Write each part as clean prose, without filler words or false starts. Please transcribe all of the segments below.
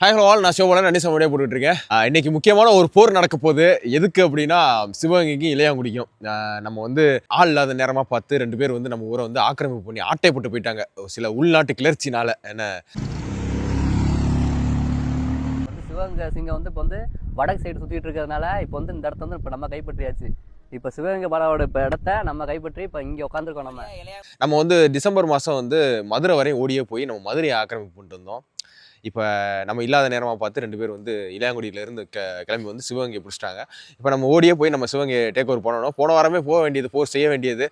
Hi hello all, நான் ஷோவால நன்றி சமடியாக போட்டுட்ருக்கேன். இன்னைக்கு முக்கியமான ஒரு போர் நடக்க போகுது. எதுக்கு அப்படின்னா சிவகங்கைக்கும் இளையாங்குடிக்கும். நம்ம வந்து ஆள் இல்லாத நேரமாக பார்த்து 2 பேர் வந்து நம்ம ஊரை வந்து ஆக்கிரமிப்பு பண்ணி ஆட்டை போட்டு போயிட்டாங்க சில உள்நாட்டு கிளர்ச்சினால. என்ன சிவகங்கை சிங்கம் வந்து இப்போ வந்து வடக்கு சைடு சுற்றிட்டு இருக்கிறதுனால இப்போ வந்து இந்த இடத்த வந்து இப்போ நம்ம கைப்பற்றியாச்சு. இப்போ சிவகங்கை பாலாவோட இப்போ இடத்த நம்ம கைப்பற்றி இப்போ இங்கே உட்காந்துருக்கோம். நம்ம வந்து டிசம்பர் மாதம் வந்து மதுரை வரையும் ஓடியே போய் நம்ம மதுரையை ஆக்கிரமிப்பு பண்ணிட்டு வந்தோம். இப்போ நம்ம இல்லாத நேரமாக பார்த்து 2 பேர் வந்து இளையாங்குடியிலேருந்து கிளம்பி வந்து சிவகங்கை பிடிச்சிட்டாங்க. இப்போ நம்ம ஓடியே போய் நம்ம சிவகங்கை டேக் ஓவர் பண்ணணும். போன வாரமே போக வேண்டியது, செய்ய வேண்டியது.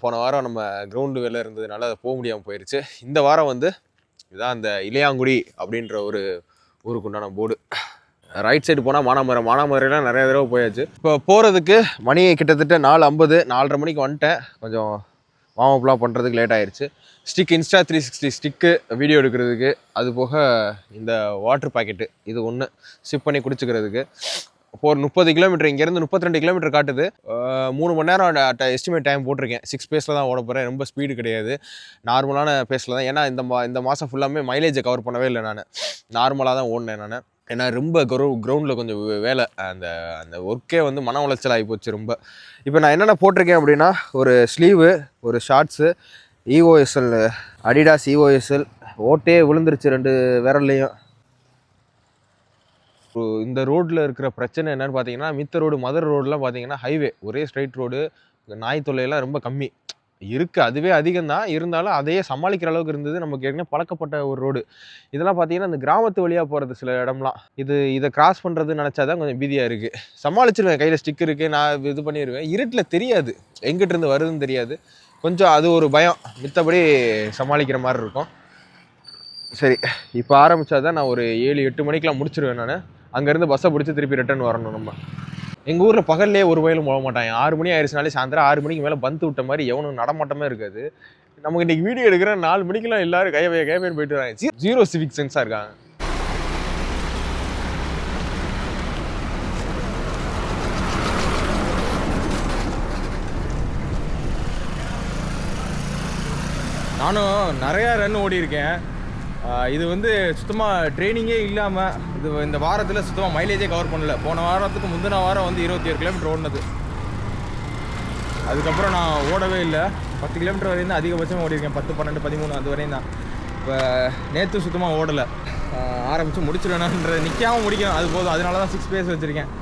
போன வாரம் நம்ம கிரவுண்டு வேலை இருந்ததுனால அதை போக முடியாமல் போயிடுச்சு. இந்த வாரம் வந்து இதுதான் அந்த இளையாங்குடி அப்படின்ற ஒரு ஊருக்குண்டான போர்டு. ரைட் சைடு போனால் மானாமதுரைலாம் நிறைய தடவை போயாச்சு. இப்போ போகிறதுக்கு மணி கிட்டத்தட்ட 4:50, 4:30 மணிக்கு வந்துட்டேன். கொஞ்சம் வார்ம் பண்ணுறதுக்கு லேட் ஆயிடுச்சு. ஸ்டிக் இன்ஸ்டா 360 ஸ்டிக்கு வீடியோ எடுக்கிறதுக்கு, அது போக இந்த வாட்டர் பாக்கெட்டு இது ஒன்று ஸ்டிப் பண்ணி குடிச்சிக்கிறதுக்கு. இப்போ ஒரு 30 கிலோமீட்டர், இங்கேருந்து 32 கிலோமீட்டர் காட்டுது. 3 மணி நேரம் எஸ்டிமேட் டைம் போட்டிருக்கேன். 6 பேஸில் தான் ஓட போகிறேன். ரொம்ப ஸ்பீடு கிடையாது, நார்மலான பேஸில் தான். ஏன்னா இந்த மாதம் ஃபுல்லாமே மைலேஜை கவர் பண்ணவே இல்லை. நான் நார்மலாக தான் ஓடினேன். நான் ஏன்னா ரொம்ப கிரவுண்டில் கொஞ்சம் வேலை, அந்த ஒர்க்கே வந்து மன உளைச்சல் ஆகி போச்சு ரொம்ப. இப்போ நான் என்னென்ன போட்டிருக்கேன் அப்படின்னா, ஒரு ஸ்லீவு, ஒரு ஷார்ட்ஸு, EOSL அடிடாஸ் EOSL ஓட்டே விழுந்துருச்சு 2 விரல்லையும். இந்த ரோட்டில் இருக்கிற பிரச்சனை என்னன்னு பார்த்தீங்கன்னா, மித்த ரோடு மதுரை ரோடெலாம் பார்த்தீங்கன்னா ஹைவே, ஒரே ஸ்ட்ரைட் ரோடு, நாய் தொல்லையெல்லாம் ரொம்ப கம்மி இருக்குது. அதுவே அதிகம்தான், இருந்தாலும் அதையே சமாளிக்கிற அளவுக்கு இருந்தது. நமக்கு ஏற்கனவே பழக்கப்பட்ட ஒரு ரோடு. இதெல்லாம் பார்த்தீங்கன்னா இந்த கிராமத்து வழியாக போகிறது சில இடம்லாம். இதை கிராஸ் பண்ணுறதுன்னு நினச்சா தான் கொஞ்சம் பீதியாக இருக்குது. சமாளிச்சிருவேன், கையில் ஸ்டிக் இருக்குது, நான் இது பண்ணிடுவேன். இருட்டில் தெரியாது, எங்கிட்டிருந்து வருதுன்னு தெரியாது. கொஞ்சம் அது ஒரு பயம், மித்தபடி சமாளிக்கிற மாதிரி இருக்கும். சரி, இப்போ ஆரம்பித்தா தான் நான் ஒரு 7-8 மணிக்கெலாம் முடிச்சிருவேன். நான் அங்கேருந்து பஸ்ஸை பிடிச்சி திருப்பி ரிட்டர்ன் வரணும். நம்ம எங்கள் ஊரில் பகல்லே ஒரு வயலும் போக மாட்டாங்க. 6 மணி ஆயிடுச்சுனாலே சாயந்தரம் 6 மணிக்கு மேலே பந்து விட்ட மாதிரி எவனும் நடமாட்டமே இருக்காது. நமக்கு இன்றைக்கி வீடியோ எடுக்கிற 4 மணிக்கெலாம் எல்லோரும் கையப்பேன் போயிட்டு வராங்க. 0 சிவிக் சென்ஸாக இருக்காங்க. நானும் நிறையா ரன் ஓடி இருக்கேன். இது வந்து சுத்தமாக ட்ரைனிங்கே இல்லாமல் இந்த வாரத்தில் சுத்தமாக மைலேஜே கவர் பண்ணல. போன வாரத்துக்கு முந்தின வாரம் வந்து 27 கிலோமீட்டர் ஓடினது. அதுக்கப்புறம் நான் ஓடவே இல்லை. 10 கிலோமீட்டர் வரையும் தான் அதிகபட்சமாக ஓடிருக்கேன். 10, 12, 13 அது வரையும் தான். இப்போ நேற்று சுத்தமாக ஓடலை. ஆரம்பித்து முடிச்சிடணுன்றது, நிற்காமல் முடிக்கணும், அது போதும். அதனால தான் 6 பேஸ் வச்சுருக்கேன்.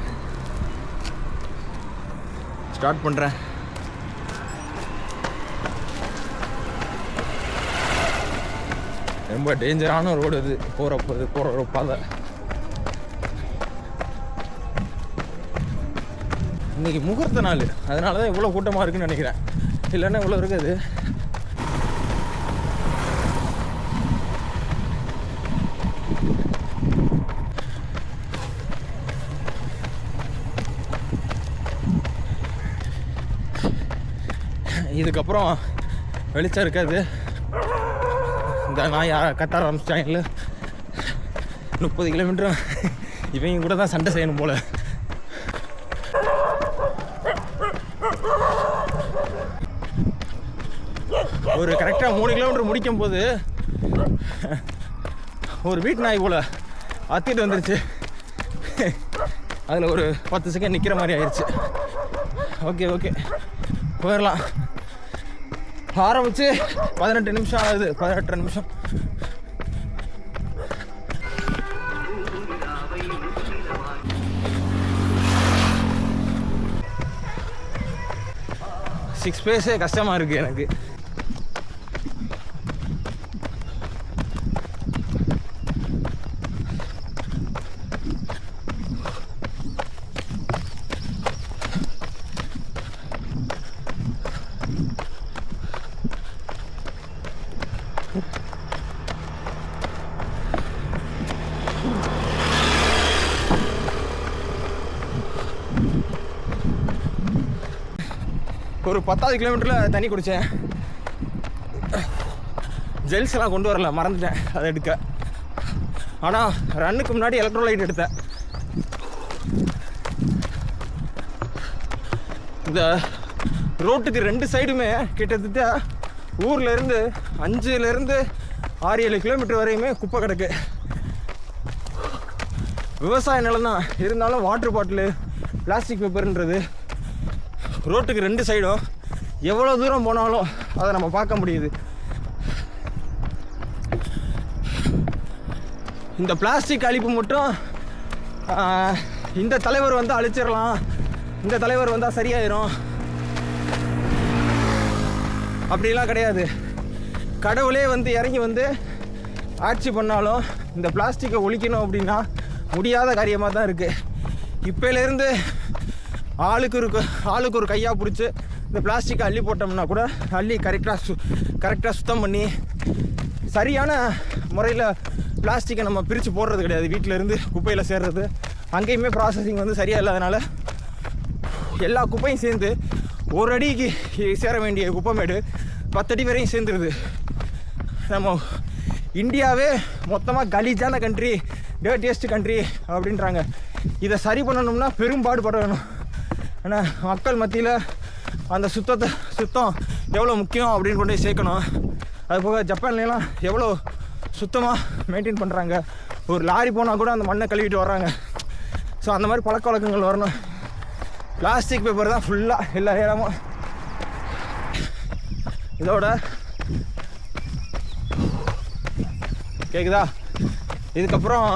ஸ்டார்ட் பண்ணுறேன். ரொம்ப டேஞ்சரான ரோடு இது, போகிற பாதை. இன்னைக்கு முகூர்த்த நாள், அதனால தான் இவ்வளோ கூட்டமாக இருக்குன்னு நினைக்கிறேன். இல்லைன்னா இவ்வளோ இருக்காது. இதுக்கப்புறம் வெளிச்சம் இருக்காது. இந்த நான் கத்த ஆரம்பிச்சிட்டாங்கல்ல, 30 கிலோமீட்டர் இவங்க கூட தான் சண்டை செய்யணும் போல். ஒரு கரெக்டாக 3 கிலோமீட்டர் முடிக்கும் போது ஒரு வீட்டு நாய் போல் அத்திட்டு வந்துருச்சு. அதில் ஒரு 10 செகண்ட் நிற்கிற மாதிரி ஆயிடுச்சு. ஓகே போயிடலாம். ஆரம்பிச்சு 18 நிமிஷம் ஆகுது, 18 நிமிஷம். சிக்ஸ் பேஸே கஷ்டமாக இருக்குது எனக்கு. ஒரு 10வது கிலோமீட்டரில் தண்ணி குடித்தேன். ஜெல்ஸ் எல்லாம் கொண்டு வரல, மறந்துட்டேன் அதை எடுக்க. ஆனால் ரன்னுக்கு முன்னாடி எலக்ட்ரோலைட் எடுத்தேன். இந்த ரோட்டுக்கு 2 சைடுமே கிட்டத்தட்ட ஊரில் இருந்து 5லேருந்து 6-7 கிலோமீட்டர் வரையுமே குப்பை கிடக்கு. விவசாய நிலம் தான் இருந்தாலும் வாட்டர் பாட்டிலு பிளாஸ்டிக் பேப்பர்ன்றது ரோட்டுக்கு 2 சைடும் எவ்வளோ தூரம் போனாலும் அதை நம்ம பார்க்க முடியுது. இந்த பிளாஸ்டிக் அழிப்பு மட்டும் இந்த தலைவர் வந்து அழிச்சிடலாம், இந்த தலைவர் வந்தால் சரியாயிரும் அப்படிலாம் கிடையாது. கடவுளே வந்து இறங்கி வந்து ஆட்சி பண்ணாலும் இந்த பிளாஸ்டிக்கை ஒழிக்கணும் அப்படின்னா முடியாத காரியமாக தான் இருக்குது. இப்போலேருந்து ஆளுக்கு ஒரு கையாக பிடிச்சி இந்த பிளாஸ்டிக்கை அள்ளி போட்டோம்னா கூட அள்ளி கரெக்டாக சுத்தம் பண்ணி சரியான முறையில் பிளாஸ்டிக்கை நம்ம பிரித்து போடுறது கிடையாது. வீட்டிலேருந்து குப்பையில் சேர்றது அங்கேயுமே ப்ராசஸிங் வந்து சரியாக இல்லாதனால எல்லா குப்பையும் சேர்ந்து ஒரு அடிக்கு சேர வேண்டிய குப்பைமேடு 10 அடி வரையும் சேர்ந்துருது. நம்ம இந்தியாவே மொத்தமாக கலீஜான கண்ட்ரி, டர்ட்டியஸ்ட் கண்ட்ரி அப்படின்றாங்க. இதை சரி பண்ணணும்னா பெரும்பாடுபட வேணும். ஏன்னா மக்கள் மத்தியில் அந்த சுத்தம் எவ்வளோ முக்கியம் அப்படின்னு கொண்டு போய் சேர்க்கணும். அதுபோக ஜப்பான்லாம் எவ்வளோ சுத்தமாக மெயின்டைன் பண்ணுறாங்க. ஒரு லாரி போனால் கூட அந்த மண்ணை கழுவிட்டு வர்றாங்க. ஸோ அந்த மாதிரி பழக்க வழக்கங்கள் வரணும். பிளாஸ்டிக் பேப்பர் தான் ஃபுல்லாக எல்லா இடமும். இதோட கேட்குதா, இதுக்கப்புறம்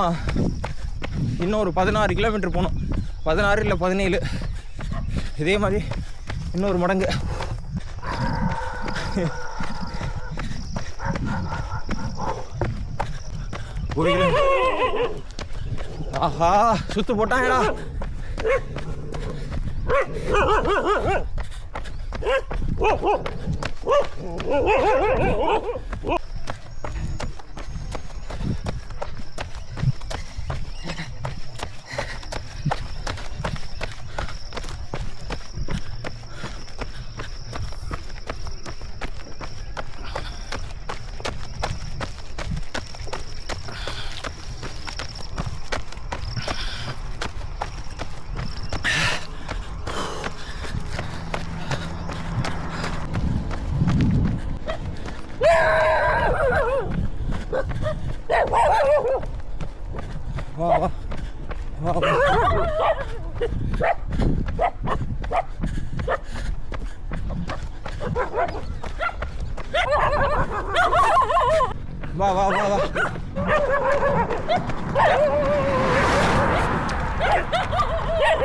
இன்னும் ஒரு 16 கிலோமீட்டர் போகணும். 16 இல்லை 17. இதே மாதிரி இன்னொரு மடங்கு. ஆஹா சுத்து போட்டாங்கடா. வா வா வா வா வா வா வா.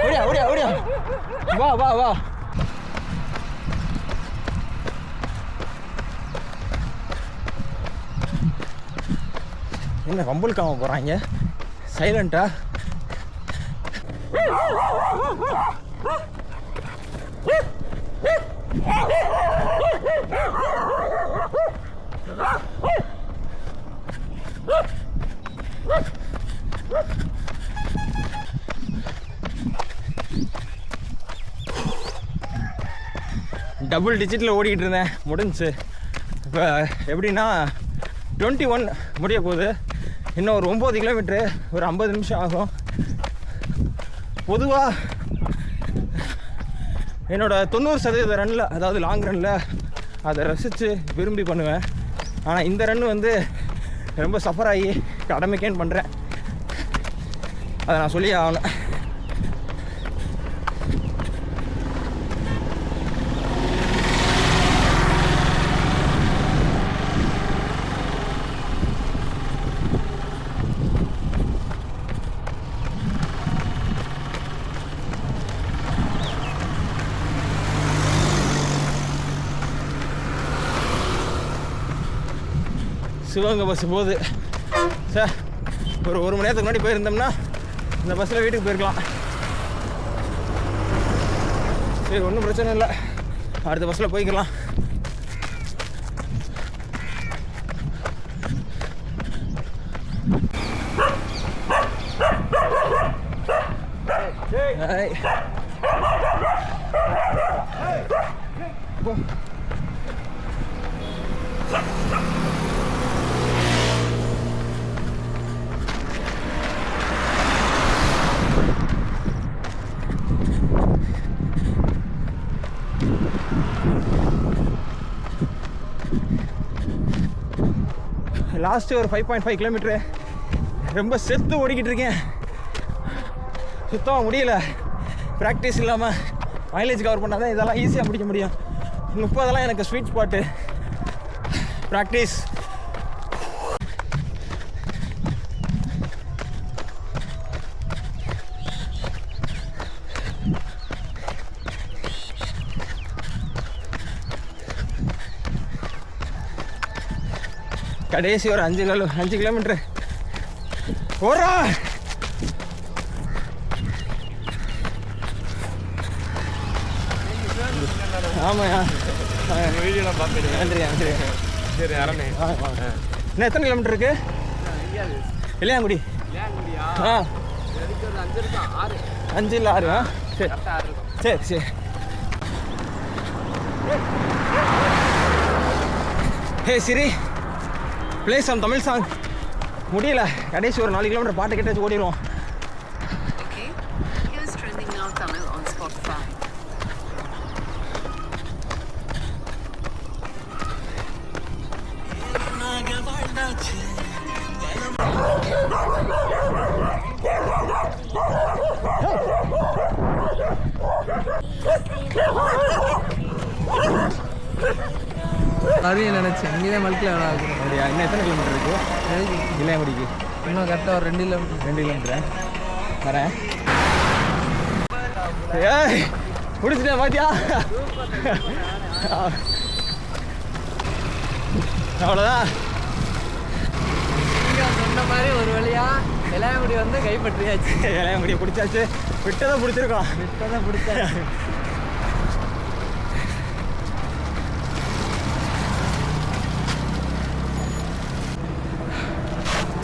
ஓடியா ஓடியா ஓடியா. வா வா வா. என்ன கம்பளுக்காம போகிறாங்க சைலண்டா. டபுள் டிஜிட்டில் ஓடிக்கிட்டு இருந்தேன், முடிஞ்சு. இப்போ எப்படின்னா 21 முடிய போகுது. இன்னும் ஒரு 9 கிலோமீட்ரு, ஒரு 50 நிமிஷம் ஆகும். பொதுவாக என்னோடய 90% ரன்னில், அதாவது லாங் ரன்னில் அதை ரசித்து விரும்பி பண்ணுவேன். ஆனால் இந்த ரன் வந்து ரொம்ப சஃபர் ஆகி கடமைக்கேன்னு பண்ணுறேன். அதை நான் சொல்லி ஆகணும். சிவகங்கை பஸ் போகுது சார். ஒரு மணி நேரத்துக்கு முன்னாடி போயிருந்தோம்னா இந்த பஸ்ஸில் வீட்டுக்கு போயிருக்கலாம். சரி, ஒன்றும் பிரச்சனை இல்லை, அடுத்த பஸ்ஸில் போய்க்கலாம். லாஸ்ட்டு ஒரு 5.5 கிலோமீட்ரு ரொம்ப செத்து ஓடிக்கிட்டு இருக்கேன். சுத்தமாக முடியல. ப்ராக்டிஸ் இல்லாமல் மைலேஜ் கவர் பண்ணால் தான் இதெல்லாம் ஈஸியாக முடிக்க முடியும். 30 எனக்கு ஸ்வீட் ஸ்பாட்டு. ப்ராக்டிஸ். கடைசி ஒரு 5 கிலோமீட்டரு போறா. ஆமாயா, வீடியோலாம் பார்த்துட்டு நன்றி நன்றி. சரி அரணே. இன்னும் எத்தனை கிலோமீட்டர் இருக்கு? இளையாங்குடி. ஆ 5 இல்லை 6. சரி சரி சரி. ஹே சிரி, ப்ளே சம் தமிழ் சாங். முடியல, கடைசி ஒரு 4 கிலோமீட்டர் பாட்டு கேட்டு வச்சு ஓடிடுவோம். அதையும் நினச்சேன், இங்கே தான் மல்கில் வேலை ஆகுது. அப்படியா? இன்னும் எத்தனை கிலோமீட்டர் இருக்குது இளையாங்குடிக்கு? இன்னும் கரெக்டாக ஒரு 2 கிலோமீட்டர். வரேன். ஏய் பிடிச்சிட்டேன் பாத்தியா? அவ்வளோதான். சொன்ன மாதிரி ஒரு வழியா இளையாங்குடி வந்து கைப்பற்றியாச்சு. இளையாங்குடியை பிடிச்சாச்சு. விட்டதை பிடிச்சிருக்கோம். பிடிச்சாச்சு.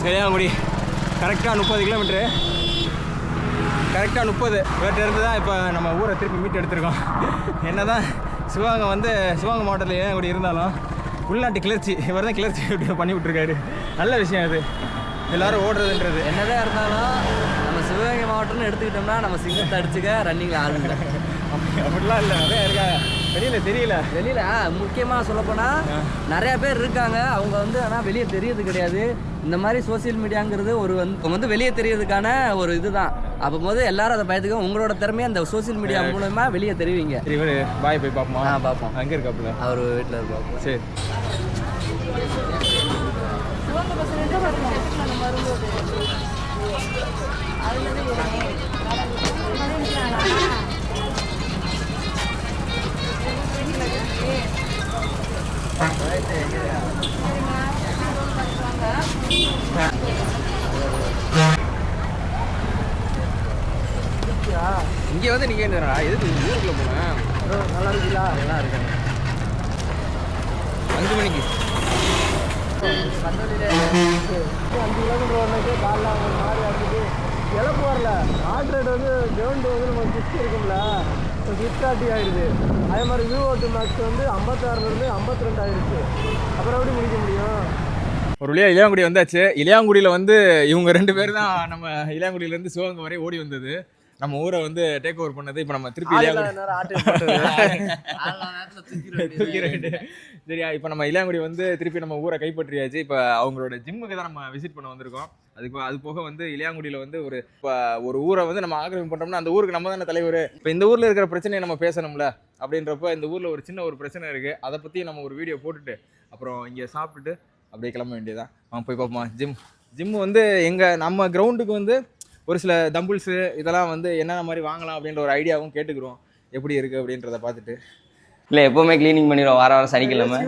இளையாங்குடி கரெக்டாக 30 கிலோமீட்ரு. கரெக்டாக 30. இவர்கிட்ட இருந்து தான் இப்போ நம்ம ஊரை திருப்பி மீட்டு எடுத்திருக்கோம். என்ன தான் சிவகங்கை மாவட்டத்தில் இளையாங்குடி இருந்தாலும் உள்நாட்டு கிளர்ச்சி, இவர் தான் கிளர்ச்சி இப்படி பண்ணி விட்ருக்காரு. நல்ல விஷயம் அது, எல்லோரும் ஓடுறதுன்றது. என்னதான் இருந்தாலும் நம்ம சிவகங்கை மாவட்டம்னு எடுத்துக்கிட்டோம்னா நம்ம சிங்கத்தை அடிச்சுக்க ரன்னிங்கில் ஆளுங்க. அப்படிலாம் இல்லை, நிறையா இருக்காங்க. வெளியில் முக்கியமாக சொல்லப்போனால் நிறையா பேர் இருக்காங்க. அவங்க வந்து ஆனால் வெளியே தெரியறது கிடையாது. இந்த மாதிரி சோசியல் மீடியாங்கிறது வந்து வெளியே தெரியறதுக்கான ஒரு இதுதான். அப்போது எல்லாரும் அதை பயத்துக்க உங்களோட திறமையை அந்த சோசியல் மீடியா மூலமாக வெளியே தெரிவிங்க. இவர் பாய் போய் பார்ப்போமா? பார்ப்போம். அங்கே இருக்காப்புல, அவர் வீட்டில் இருப்பாங்க. சரி. இங்கே வந்து நீங்கள் என்ன எதுக்கு ஊருக்குள்ளே போனேன்? நல்லா இருக்குல்ல? நல்லா இருக்காங்க. 5 மணிக்கு 5 கிலோமீட்டர் வரணுக்கு காலைல ஒரு மாதிரி ஆகுது. இழப்பு வரல. ஹார்ட் ரேட் வந்து கிரவுண்டு வந்து நம்ம 60 இருக்கும்ல, 6:30 ஆகிடுது. அதே மாதிரி VO2 max வந்து 56லேருந்து 52 ஆகிடுச்சு. அப்புறம் எப்படி முடிக்க முடியும்? ஒரு வழியாக இளையாங்குடி வந்தாச்சு. இளையாங்குடியில் வந்து இவங்க 2 பேர் தான் நம்ம இளையாங்குடியிலேருந்து சிவகங்கை வரை ஓடி வந்தது. நம்ம ஊரை வந்து டேக் ஓவர் பண்ணது. இப்போ நம்ம திருப்பி தூக்கிட்டு சரியா, இப்போ நம்ம இளையாங்குடி வந்து திருப்பி நம்ம ஊரை கைப்பற்றியாச்சு. இப்போ அவங்களோட ஜிம்முக்கு தான் நம்ம விசிட் பண்ண வந்திருக்கோம். அது போக வந்து இளையாங்குடியில் வந்து ஒரு ஊரை வந்து நம்ம ஆக்கிரமிப்பு பண்ணுறோம்னா அந்த ஊருக்கு நம்ம தானே தலைவர். இப்போ இந்த ஊரில் இருக்கிற பிரச்சனையை நம்ம பேசணும்ல. அப்படின்றப்ப இந்த ஊரில் ஒரு சின்ன ஒரு பிரச்சனை இருக்குது. அதை பற்றி நம்ம ஒரு வீடியோ போட்டுட்டு அப்புறம் இங்கே சாப்பிட்டுட்டு அப்படியே கிளம்ப வேண்டியதான். போய் பார்ப்போமா. ஜிம்மு வந்து நம்ம கிரவுண்டுக்கு வந்து ஒரு சில தம்பிள்ஸு இதெல்லாம் வந்து என்னென்ன மாதிரி வாங்கலாம் அப்படின்ற ஒரு ஐடியாவும் கேட்டுக்கிறோம். எப்படி இருக்குது அப்படின்றத பார்த்துட்டு. இல்லை, எப்போவுமே க்ளீனிங் பண்ணிடுவோம் வாரம் சனிக்கிழமை.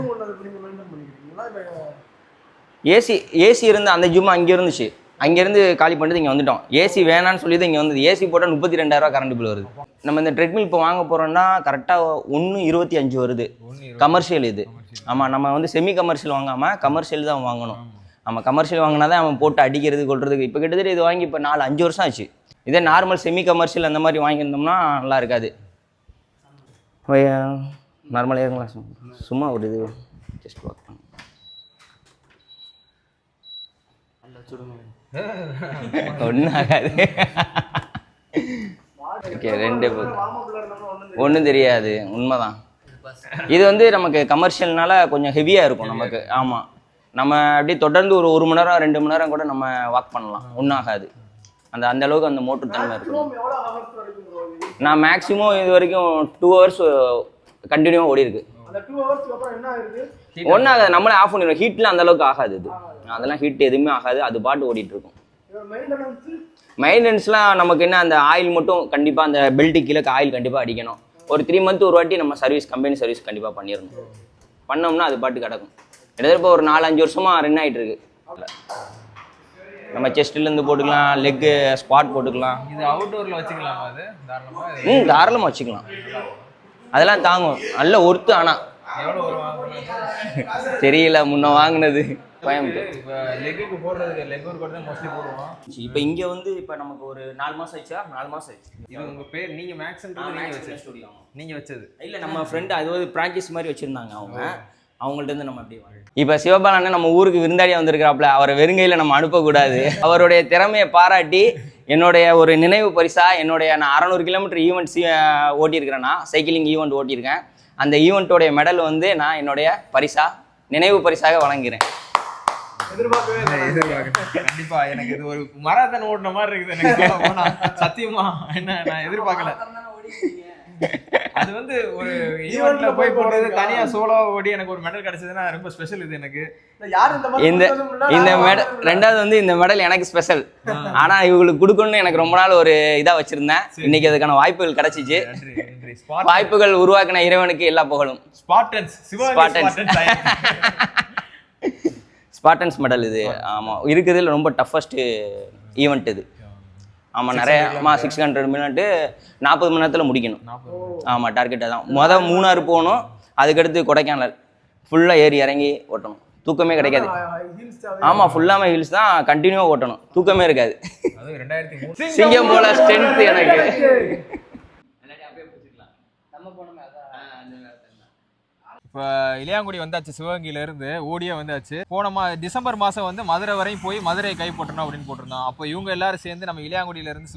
ஏசி இருந்து அந்த ஜிம் அங்கே இருந்துச்சு. அங்கேருந்து காலி பண்ணிட்டு இங்கே வந்துட்டோம். ஏசி வேணான்னு சொல்லி தான் இங்கே வந்தது. ஏசி போட்டால் 32,000 கரண்ட் பில் வருது. நம்ம இந்த ட்ரெட்மில் இப்போ வாங்க போகிறோம்னா கரெக்டாக 1.25 வருது. கமர்ஷியல் இது. ஆமாம், நம்ம வந்து செமி கமர்ஷியல் வாங்காமல் கமர்ஷியல் தான் வாங்கணும். நம்ம கமர்ஷியல் வாங்கினா தான் அவன் போட்டு அடிக்கிறது கொள்றதுக்கு. இப்போ கிட்டத்தட்ட இது வாங்கி இப்போ 4-5 வருஷம் ஆச்சு. இதே நார்மல் செமி கமர்ஷியல் அந்த மாதிரி வாங்கியிருந்தோம்னா நல்லா இருக்காது. நார்மலாக இருங்களா? சும்மா ஒரு இது ஜஸ்ட் வாக் பண்ண ஒன்றும் ஆகாது. ஓகே, 2 ஒன்றும் தெரியாது. உண்மைதான். இது வந்து நமக்கு கமர்ஷியல்னால கொஞ்சம் ஹெவியாக இருக்கும் நமக்கு. ஆமாம், நம்ம அப்படியே தொடர்ந்து ஒரு 1 மணி நேரம் 2 மணி நேரம் கூட நம்ம வாக் பண்ணலாம். ஒன்றும் ஆகாது. அந்த அளவுக்கு அந்த மோட்டர் தன்மை இருக்கும். எவ்வளோ ஹவர்ஸ் வரைக்கும் bro இது? நான் மேக்ஸிமம் இது வரைக்கும் 2 hours கண்டினியூவாக ஓடி இருக்கு. அந்த 2 ஹவர்ஸ்க்கு அப்புறம் என்ன ஆகுது? ஒன்றும் ஆகாது, நம்மளே ஆஃப் பண்ணிடுவோம். ஹீட்டில் அந்த அளவுக்கு ஆகாது இது, அதெல்லாம் ஹீட் எதுவுமே ஆகாது, அது பாட்டு ஓடிட்டு இருக்கும். மெயின்டெனன்ஸ்லாம் நமக்கு என்ன, அந்த ஆயில் மட்டும் கண்டிப்பாக அந்த பெல்ட்டு கீழே ஆயில் கண்டிப்பாக அடிக்கணும். ஒரு 3 month ஒரு வாட்டி நம்ம சர்வீஸ், கம்பெனி சர்வீஸ் கண்டிப்பாக பண்ணிடணும். பண்ணோம்னா அது பாட்டு கிடக்கும். கிட்டத்தட்ட இப்போ ஒரு 4-5 வருஷமாக ரன் ஆகிட்டு இருக்கு. நம்ம செஸ்ட்லேருந்து போட்டுக்கலாம், லெக்கு ஸ்குவாட் போட்டுக்கலாம். இது அவுட்டோரில் வச்சுக்கலாமா? அது தாராளமாக தாராளமாக வச்சுக்கலாம், அதெல்லாம் தாங்கும். நல்ல ஒர்த்து. ஆனால் எவ்வளோ வருவாங்க தெரியல, முன்ன வாங்கினது கோயம்புத்தூர். இப்போ லெக்குக்கு போடுறதுக்கு லெக் ஒர்க் தான் மோஸ்ட்லி போடுவோம். இப்போ இங்கே வந்து இப்போ நமக்கு ஒரு 4 மாதம் ஆயிடுச்சா? 4 மாதம் ஆயிடுச்சு. இது உங்கள் பேர், நீங்கள் மேக்ஸ்ன்றது நீங்கள் வச்சது இல்லை, நம்ம ஃப்ரெண்டு அது ஒரு ப்ராக்டிஸ் மாதிரி வச்சுருந்தாங்க அவங்கள்ட்ட இருந்து நம்ம அப்படியே வாங்க. இப்போ சிவபாலன் நம்ம ஊருக்கு விருந்தாளியாக வந்திருக்கிறாப்புல, அவரை வெறுங்கையில் நம்ம அனுப்பக்கூடாது. அவருடைய திறமையை பாராட்டி என்னுடைய ஒரு நினைவு பரிசாக என்னுடைய நான் 600 கிலோமீட்டர் ஈவெண்ட்ஸ் ஓட்டியிருக்கிறேன்னா, சைக்கிளிங் ஈவெண்ட் ஓட்டியிருக்கேன். அந்த ஈவெண்ட்டோடைய மெடல் வந்து நான் என்னுடைய நினைவு பரிசாக வழங்குகிறேன். கண்டிப்பா எனக்கு இது ஒரு மராத்தான் ஓடுன மாதிரி இருக்குது எனக்கு. சத்தியமா என்ன நான் எதிர்பார்க்கல. அது வந்து ஒரு ஈவென்ட்ல போய் போடுறது, தனியா சோலோ ஓடி எனக்கு ஒரு மெடல் கிடைச்சதுன்னா ரொம்ப ஸ்பெஷல். இது எனக்கு இந்த மெடல், ரெண்டாவது வந்து இந்த மெடல் எனக்கு ஸ்பெஷல். ஆனா இவங்களுக்கு கொடுக்கணும்னு எனக்கு ரொம்ப நாள் ஒரு இதா வச்சிருந்தேன். இன்னைக்கு அதுக்கான வாய்ப்புகள் கிடைச்சிச்சு. வாய்ப்புகள் உருவாக்கின இறைவனுக்கு எல்லா புகழும். ஸ்பார்டன்ஸ் மெடல் இது. ஆமாம், இருக்கிறதுல ரொம்ப டஃபஸ்ட் ஈவெண்ட் இது. ஆமாம், நிறைய 600 மினிட்டு 40 மணி நேரத்தில் முடிக்கணும். ஆமாம், டார்கெட்டாக தான். மூணாறு போகணும், அதுக்கடுத்து கொடைக்கானல் ஃபுல்லாக ஏறி இறங்கி ஓட்டணும். தூக்கமே கிடைக்காது. ஆமாம், ஃபுல்லாமே ஹில்ஸ் தான், கண்டினியூவாக ஓட்டணும், தூக்கமே இருக்காது. சிங்கம் போல ஸ்ட்ரென்த் எனக்கு. இப்போ இளையாங்குடி வந்தாச்சு, சிவகங்கையிலேருந்து ஓடியே வந்தாச்சு. போன டிசம்பர் மாதம் வந்து மதுரை வரையும் போய் மதுரையை கைப்பற்றணும் அப்படின்னு போட்டிருந்தோம். அப்போ இவங்க எல்லாரும் சேர்ந்து நம்ம இளையாங்குடியிலேருந்து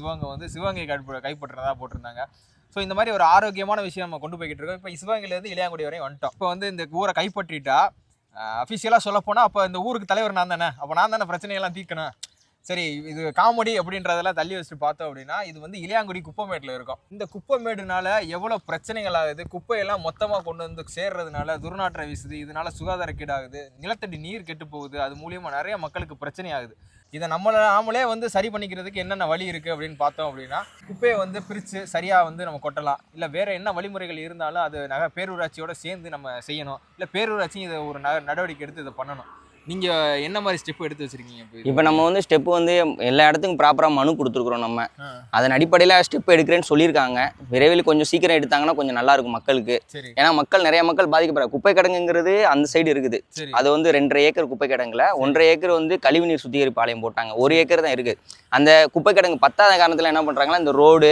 சிவகங்கை கைப்பற்றுறதா போட்டிருந்தாங்க. ஸோ இந்த மாதிரி ஒரு ஆரோக்கியமான விஷயம் நம்ம கொண்டு போய்கிட்டு இருக்கோம். இப்போ சிவகங்கையிலேருந்து இளையாங்குடி வரையும் வந்துட்டோம். இப்போ வந்து இந்த ஊரை கைப்பற்றிட்டா அஃபிஷியலாக சொல்ல போனால் அப்போ இந்த ஊருக்கு தலைவர் நான் தானே, அப்போ நான் தானே பிரச்சனையெல்லாம் தீர்க்கணும். சரி, இது காமெடி அப்படின்றதெல்லாம் தள்ளி வச்சுட்டு பார்த்தோம் அப்படின்னா, இது வந்து இளையாங்குடி குப்பைமேட்டில் இருக்கும். இந்த குப்பைமேடுனால எவ்வளோ பிரச்சனைகள் ஆகுது. குப்பையெல்லாம் மொத்தமாக கொண்டு வந்து சேர்றதுனால துர்நாற்றம் வீசுது. இதனால சுகாதாரக்கேடாகுது, நிலத்தடி நீர் கெட்டு போகுது. அது மூலியமாக நிறைய மக்களுக்கு பிரச்சனை ஆகுது. இதை நாமளே வந்து சரி பண்ணிக்கிறதுக்கு என்னென்ன வழி இருக்குது அப்படின்னு பார்த்தோம் அப்படின்னா, குப்பையை வந்து பிரித்து சரியாக வந்து நம்ம கொட்டலாம். இல்லை வேறு என்ன வழிமுறைகள் இருந்தாலும் அது பேரூராட்சியோடு சேர்ந்து நம்ம செய்யணும். இல்லை பேரூராட்சியும் இதை ஒரு நடவடிக்கை எடுத்து இதை பண்ணணும். நீங்கள் என்ன மாதிரி ஸ்டெப் எடுத்து வச்சுருக்கீங்க? இப்போ நம்ம வந்து ஸ்டெப்பு வந்து எல்லா இடத்துக்கும் ப்ராப்பராக மனு கொடுத்துருக்குறோம். நம்ம அதன் அடிப்படையில் ஸ்டெப் எடுக்கிறேன்னு சொல்லியிருக்காங்க. விரைவில் கொஞ்சம் சீக்கிரம் எடுத்தாங்கன்னா கொஞ்சம் நல்லாயிருக்கும் மக்களுக்கு. ஏன்னா நிறைய மக்கள் பாதிக்கப்படுறாங்க. குப்பை கிடங்குங்கிறது அந்த சைடு இருக்குது. அது வந்து 2.5 ஏக்கர் குப்பை கிடங்குல 1.5 ஏக்கர் வந்து கழிவுநீர் சுத்திகரிப்பு ஆலயம் போட்டாங்க. 1 ஏக்கர் தான் இருக்குது. அந்த குப்பை கிடங்கு பத்தாத காரணத்தில் என்ன பண்ணுறாங்கன்னா, இந்த ரோடு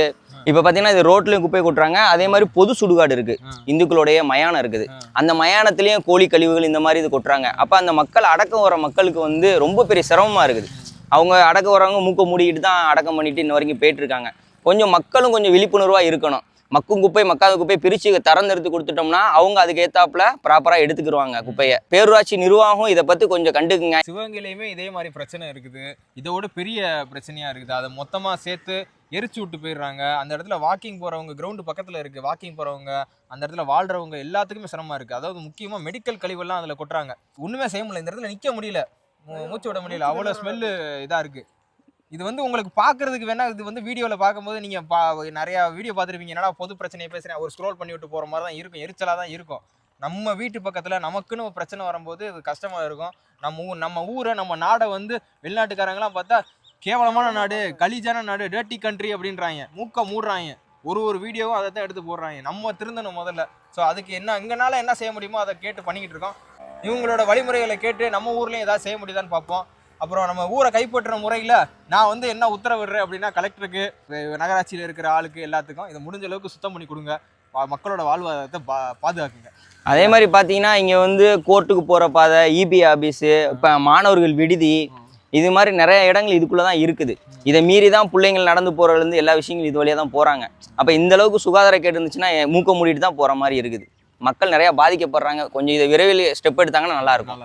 இப்போ பார்த்தீங்கன்னா இது ரோட்லேயும் குப்பை கொட்டுறாங்க. அதே மாதிரி பொது சுடுகாடு இருக்குது, இந்துக்களுடைய மயானம் இருக்குது. அந்த மயானத்துலேயும் கோழி கழிவுகள் இந்த மாதிரி இது கொட்டுறாங்க. அப்போ அந்த மக்கள் அடக்கம் வர மக்களுக்கு வந்து ரொம்ப பெரிய சிரமமாக இருக்குது. அவங்க அடக்க வரவங்க மூக்க மூடிக்கிட்டு தான் அடக்கம் பண்ணிட்டு இன்ன வரைக்கும் போயிட்டு இருக்காங்க. கொஞ்சம் மக்களும் கொஞ்சம் விழிப்புணர்வாக இருக்கணும். மக்கும் குப்பை மக்காத குப்பை பிரித்து திறந்தெடுத்து கொடுத்துட்டோம்னா அவங்க அதுக்கு ஏற்றாப்புல ப்ராப்பராக எடுத்துக்கிடுவாங்க குப்பையை. பேரூராட்சி நிர்வாகம் இதை பற்றி கொஞ்சம் கண்டுக்குங்க. சிவகங்கையிலையுமே இதே மாதிரி பிரச்சனை இருக்குது. இதோட பெரிய பிரச்சனையாக இருக்குது. அதை மொத்தமாக சேர்த்து எரிச்சு விட்டு போயிடுறாங்க. அந்த இடத்துல வாக்கிங் போகிறவங்க, கிரவுண்டு பக்கத்தில் இருக்குது, வாக்கிங் போகிறவங்க, அந்த இடத்துல வாழ்கிறவங்க எல்லாத்துக்குமே சிரமமாக இருக்குது. அதாவது முக்கியமாக மெடிக்கல் கழிவெல்லாம் அதில் கொட்டுறாங்க. ஒன்றுமே செய்ய முடியல, இந்த இடத்துல நிற்க முடியல, மூச்சு விட முடியல, அவ்வளோ ஸ்மெல்லு இதாக இருக்குது. இது வந்து உங்களுக்கு பார்க்குறதுக்கு வேணால், இது வந்து வீடியோவில் பார்க்கும்போது நீங்கள் நிறையா வீடியோ பார்த்துருப்பீங்க. என்னடா பொது பிரச்சனையை பேசுகிறேன், ஒரு ஸ்க்ரோல் பண்ணி விட்டு போகிற மாதிரி தான் இருக்கும், எரிச்சலாக தான் இருக்கும். நம்ம வீட்டு பக்கத்தில் நமக்குன்னு ஒரு பிரச்சனை வரும்போது இது கஷ்டமாக இருக்கும். நம்ம ஊரை, நம்ம நாடை வந்து வெளிநாட்டுக்காரங்களாம் பார்த்தா கேவலமான நாடு, கலீஜான நாடு, டேர்ட்டி கண்ட்ரி அப்படின்றாங்க. மூக்க மூடுறாங்க. ஒரு வீடியோவும் அதை தான் எடுத்து போடுறாங்க. நம்ம திருந்தணும் முதல்ல. ஸோ அதுக்கு எங்களால் என்ன செய்ய முடியுமோ அதை கேட்டு பண்ணிக்கிட்டு இருக்கோம். இவங்களோட வழிமுறைகளை கேட்டு நம்ம ஊர்லேயும் ஏதாவது செய்ய முடியுதான்னு பார்ப்போம். அப்புறம் நம்ம ஊரை கைப்பற்றுற முறையில் நான் வந்து என்ன உத்தரவிடுறேன் அப்படின்னா, கலெக்டருக்கு, நகராட்சியில் இருக்கிற ஆளுக்கு எல்லாத்துக்கும் இதை முடிஞ்ச அளவுக்கு சுத்தம் பண்ணி கொடுங்க. மக்களோட வாழ்வாதாரத்தை பாதுகாக்குங்க. அதே மாதிரி பார்த்தீங்கன்னா இங்கே வந்து கோர்ட்டுக்கு போகிற பாதை, இபி ஆஃபீஸு, இப்போ மாணவர்கள் விடுதி, இது மாதிரி நிறைய இடங்கள் இதுக்குள்ளே தான் இருக்குது. இதை மீறி தான் பிள்ளைங்கள் நடந்து போகிறதுலேருந்து எல்லா விஷயங்களும் இது வழியாக தான் போகிறாங்க. அப்போ இந்த அளவுக்கு சுகாதார கேடு இருந்துச்சுன்னா மூக்க மூடிட்டு தான் போகிற மாதிரி இருக்குது. மக்கள் நிறையா பாதிக்கப்படுறாங்க. கொஞ்சம் இதை விரைவில் ஸ்டெப் எடுத்தாங்கன்னா நல்லாயிருக்கும்.